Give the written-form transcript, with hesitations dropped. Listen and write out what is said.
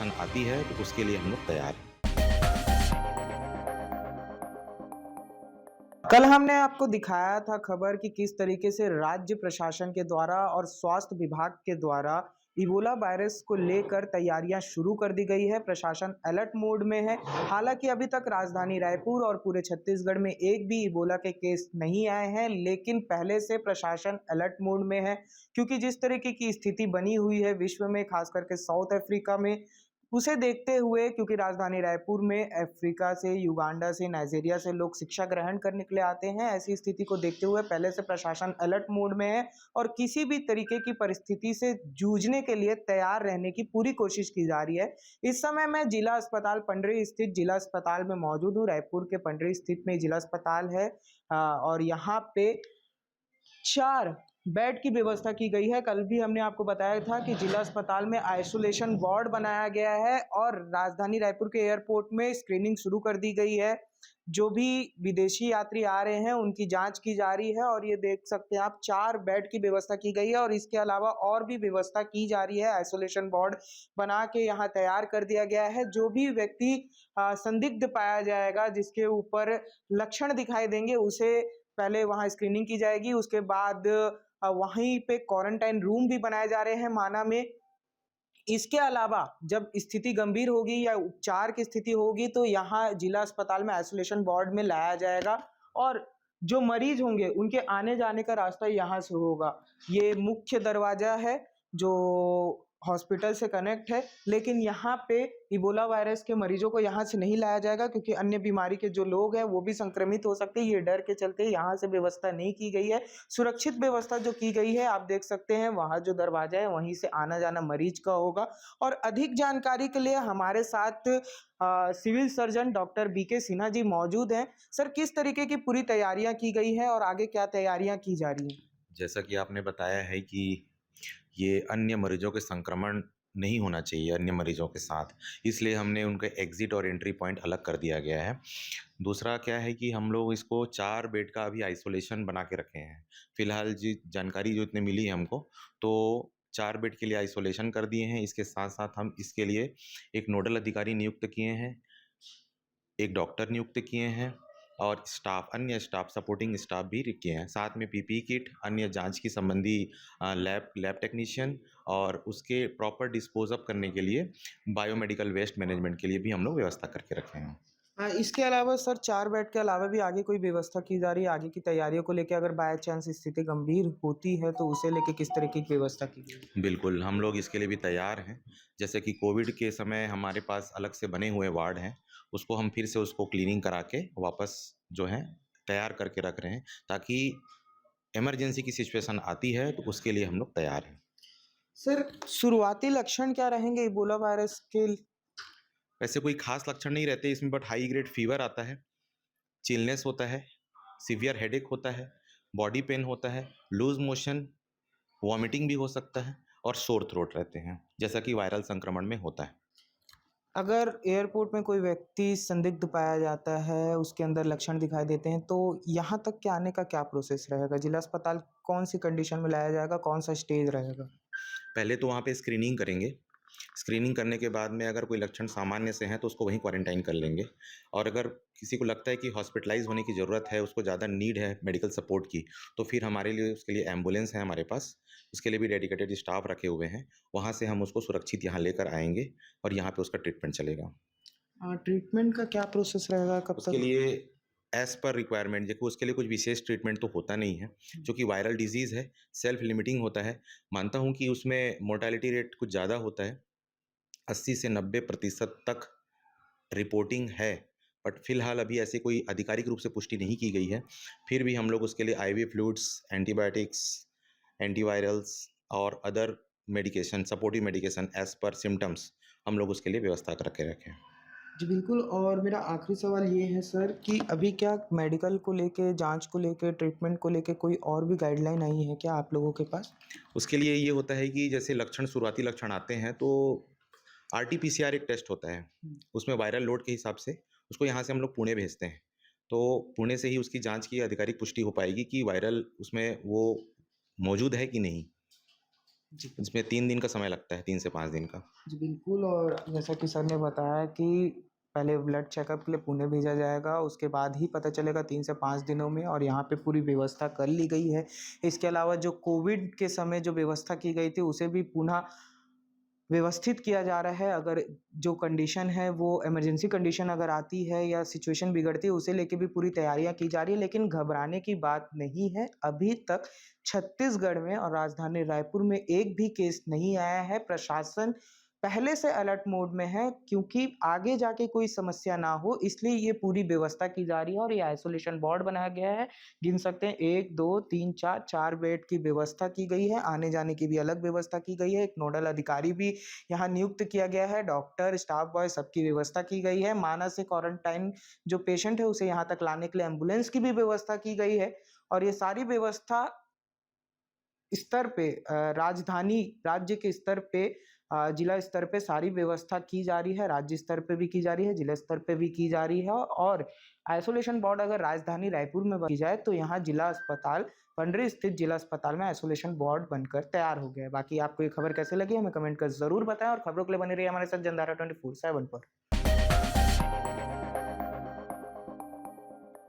आती है तो उसके लिए हम लोग तैयार हैं। कल हमने आपको दिखाया था खबर कि किस तरीके से राज्य प्रशासन के द्वारा और स्वास्थ्य विभाग के द्वारा इबोला वायरस को लेकर तैयारियां शुरू कर दी गई है। प्रशासन अलर्ट मोड में है। हालांकि अभी तक राजधानी रायपुर और पूरे छत्तीसगढ़ में एक भी इबोला के केस नहीं आए हैं, लेकिन पहले से प्रशासन अलर्ट मोड में है, क्योंकि जिस तरीके की स्थिति बनी हुई है विश्व में, खास करके साउथ अफ्रीका में, उसे देखते हुए, क्योंकि राजधानी रायपुर में अफ्रीका से, युगांडा से, नाइजीरिया से लोग शिक्षा ग्रहण करने के लिए आते हैं, ऐसी स्थिति को देखते हुए पहले से प्रशासन अलर्ट मोड में है और किसी भी तरीके की परिस्थिति से जूझने के लिए तैयार रहने की पूरी कोशिश की जा रही है। इस समय मैं जिला अस्पताल पंडरी स्थित जिला अस्पताल में मौजूद हूँ। रायपुर के पंडरी स्थित में जिला अस्पताल है और यहाँ पे 4 बेड की व्यवस्था की गई है। कल भी हमने आपको बताया था कि जिला अस्पताल में आइसोलेशन वार्ड बनाया गया है और राजधानी रायपुर के एयरपोर्ट में स्क्रीनिंग शुरू कर दी गई है। जो भी विदेशी यात्री आ रहे हैं उनकी जांच की जा रही है और ये देख सकते हैं आप, 4 बेड की व्यवस्था की गई है और इसके अलावा और भी व्यवस्था की जा रही है। आइसोलेशन वार्ड बना के यहाँ तैयार कर दिया गया है। जो भी व्यक्ति संदिग्ध पाया जाएगा, जिसके ऊपर लक्षण दिखाई देंगे, उसे पहले वहाँ स्क्रीनिंग की जाएगी। उसके बाद वहीं पे क्वारंटाइन रूम भी बनाए जा रहे हैं माना में। इसके अलावा जब स्थिति गंभीर होगी या उपचार की स्थिति होगी तो यहाँ जिला अस्पताल में आइसोलेशन वार्ड में लाया जाएगा और जो मरीज होंगे उनके आने जाने का रास्ता यहाँ से होगा। ये मुख्य दरवाजा है जो हॉस्पिटल से कनेक्ट है, लेकिन यहाँ पे इबोला वायरस के मरीजों को यहाँ से नहीं लाया जाएगा, क्योंकि अन्य बीमारी के जो लोग हैं वो भी संक्रमित हो सकते हैं। ये डर के चलते यहाँ से व्यवस्था नहीं की गई है। सुरक्षित व्यवस्था जो की गई है, आप देख सकते हैं वहाँ जो दरवाजा है वहीं से आना जाना मरीज का होगा। और अधिक जानकारी के लिए हमारे साथ civil surgeon doctor BK Sinha ji मौजूद हैं। सर, किस तरीके की पूरी तैयारियां की गई है और आगे क्या तैयारियां की जा रही हैं? जैसा कि आपने बताया है कि ये अन्य मरीजों के संक्रमण नहीं होना चाहिए अन्य मरीजों के साथ, इसलिए हमने उनके एग्ज़िट और एंट्री पॉइंट अलग कर दिया गया है। दूसरा क्या है कि हम लोग इसको 4 बेड का अभी आइसोलेशन बना के रखे हैं। फ़िलहाल जी जानकारी जो इतनी मिली है हमको, तो 4 बेड के लिए आइसोलेशन कर दिए हैं। इसके साथ-साथ हम इसके लिए एक नोडल अधिकारी नियुक्त किए हैं, एक डॉक्टर नियुक्त किए हैं और अन्य स्टाफ सपोर्टिंग स्टाफ भी किए हैं। साथ में पीपीई किट, अन्य जाँच की संबंधी लैब लैब टेक्नीशियन और उसके प्रॉपर डिस्पोज़ अप करने के लिए बायोमेडिकल वेस्ट मैनेजमेंट के लिए भी हम लोग व्यवस्था करके रखे हैं। इसके अलावा सर, 4 बेड के अलावा भी आगे कोई व्यवस्था की जा रही है? आगे की तैयारियों को लेके अगर बाय चांस स्थिति गंभीर होती है तो उसे लेके किस तरीके की व्यवस्था की गई है? बिल्कुल, हम लोग इसके लिए भी तैयार हैं। जैसे कि कोविड के समय हमारे पास अलग से बने हुए वार्ड हैं, उसको हम फिर से उसको क्लीनिंग करा के वापस जो है तैयार करके रख रहे हैं, ताकि इमरजेंसी की सिचुएशन आती है तो उसके लिए हम लोग तैयार हैं। सर, शुरुआती लक्षण क्या रहेंगे इबोला वायरस के? वैसे कोई ख़ास लक्षण नहीं रहते इसमें, बट हाई ग्रेड फ़ीवर आता है, चिलनेस होता है, सीवियर हेडेक होता है, बॉडी पेन होता है, लूज़ मोशन, वॉमिटिंग भी हो सकता है और सोर थ्रोट रहते हैं, जैसा कि वायरल संक्रमण में होता है। अगर एयरपोर्ट में कोई व्यक्ति संदिग्ध पाया जाता है, उसके अंदर लक्षण दिखाई देते हैं, तो यहाँ तक के आने का क्या प्रोसेस रहेगा? जिला अस्पताल कौन सी कंडीशन में लाया जाएगा? कौन सा स्टेज रहेगा? पहले तो वहाँ पे स्क्रीनिंग करेंगे। स्क्रीनिंग करने के बाद में अगर कोई लक्षण सामान्य से हैं तो उसको वहीं क्वारंटाइन कर लेंगे, और अगर किसी को लगता है कि हॉस्पिटलाइज़ होने की ज़रूरत है, उसको ज़्यादा नीड है मेडिकल सपोर्ट की, तो फिर हमारे लिए उसके लिए एम्बुलेंस है हमारे पास, उसके लिए भी डेडिकेटेड स्टाफ रखे हुए हैं। वहाँ से हम उसको सुरक्षित यहाँ लेकर आएँगे और यहाँ पे उसका ट्रीटमेंट चलेगा। ट्रीटमेंट का क्या प्रोसेस रहेगा? कब उसके तक? लिए एज़ पर रिक्वायरमेंट, देखो उसके लिए कुछ विशेष ट्रीटमेंट तो होता नहीं है, चूँकि वायरल डिज़ीज़ है, सेल्फ लिमिटिंग होता है। मानता हूँ कि उसमें मोर्टेलिटी रेट कुछ ज़्यादा होता है, 80 से 90% तक रिपोर्टिंग है, बट फ़िलहाल अभी ऐसे कोई आधिकारिक रूप से पुष्टि नहीं की गई है। फिर भी हम लोग उसके लिए आईवी फ्लूइड्स, एंटीबायोटिक्स, एंटीवायरल्स और other medication, supportive medication as per symptoms हम लोग उसके लिए व्यवस्था कर के रखे हैं। जी बिल्कुल, और मेरा आखिरी सवाल ये है सर कि अभी क्या मेडिकल को लेके, जाँच को लेके, ट्रीटमेंट को लेके कोई और भी गाइडलाइन आई है क्या आप लोगों के पास? उसके लिए ये होता है कि जैसे शुरुआती लक्षण आते हैं तो आरटी-पीसीआर एक टेस्ट होता है। हुँ। उसमें वायरल लोड के हिसाब से उसको यहाँ से हम लोग पुणे भेजते हैं। तो पुणे से ही उसकी जाँच की आधिकारिक पुष्टि हो पाएगी कि वायरल उसमें वो मौजूद है कि नहीं। जी। इसमें 3 दिन का समय लगता है, 3 से 5 दिन का। जी, बिल्कुल। और जैसा कि सर ने बताया कि पहले ब्लड चेकअप के लिए पुणे भेजा जाएगा, उसके बाद ही पता चलेगा 3 से 5 दिनों में, और यहाँ पे पूरी व्यवस्था कर ली गई है। इसके अलावा जो कोविड के समय जो व्यवस्था की गई थी, उसे भी पुनः व्यवस्थित किया जा रहा है। अगर जो कंडीशन है वो इमरजेंसी कंडीशन अगर आती है या सिचुएशन बिगड़ती है, उसे लेके भी पूरी तैयारियां की जा रही है। लेकिन घबराने की बात नहीं है। अभी तक छत्तीसगढ़ में और राजधानी रायपुर में एक भी केस नहीं आया है। प्रशासन पहले से अलर्ट मोड में है, क्योंकि आगे जाके कोई समस्या ना हो, इसलिए ये पूरी व्यवस्था की जा रही है। और ये आइसोलेशन वार्ड बनाया गया है। गिन सकते हैं 1, 2, 3, 4 बेड की व्यवस्था की गई है। आने-जाने की भी अलग व्यवस्था की गई है। एक नोडल अधिकारी भी यहाँ नियुक्त किया गया है। डॉक्टर, स्टाफ बॉय सबकी व्यवस्था की गई है। मानस से क्वारंटाइन जो पेशेंट है उसे यहाँ तक लाने के लिए एम्बुलेंस की भी व्यवस्था की गई है। और ये सारी व्यवस्था स्तर पे राजधानी राज्य के स्तर पे जिला स्तर पे सारी व्यवस्था की जा रही है। राज्य स्तर पे भी की जा रही है, जिला स्तर पे भी की जा रही है। और आइसोलेशन वार्ड अगर राजधानी रायपुर में की जाए, तो यहाँ जिला अस्पताल पंडरी स्थित जिला अस्पताल में आइसोलेशन वार्ड बनकर तैयार हो गया है। बाकी आपको ये खबर कैसे लगी हमें कमेंट कर ज़रूर बताएँ, और खबरों के लिए बने रहिए हमारे साथ जनधारा 24/7 पर।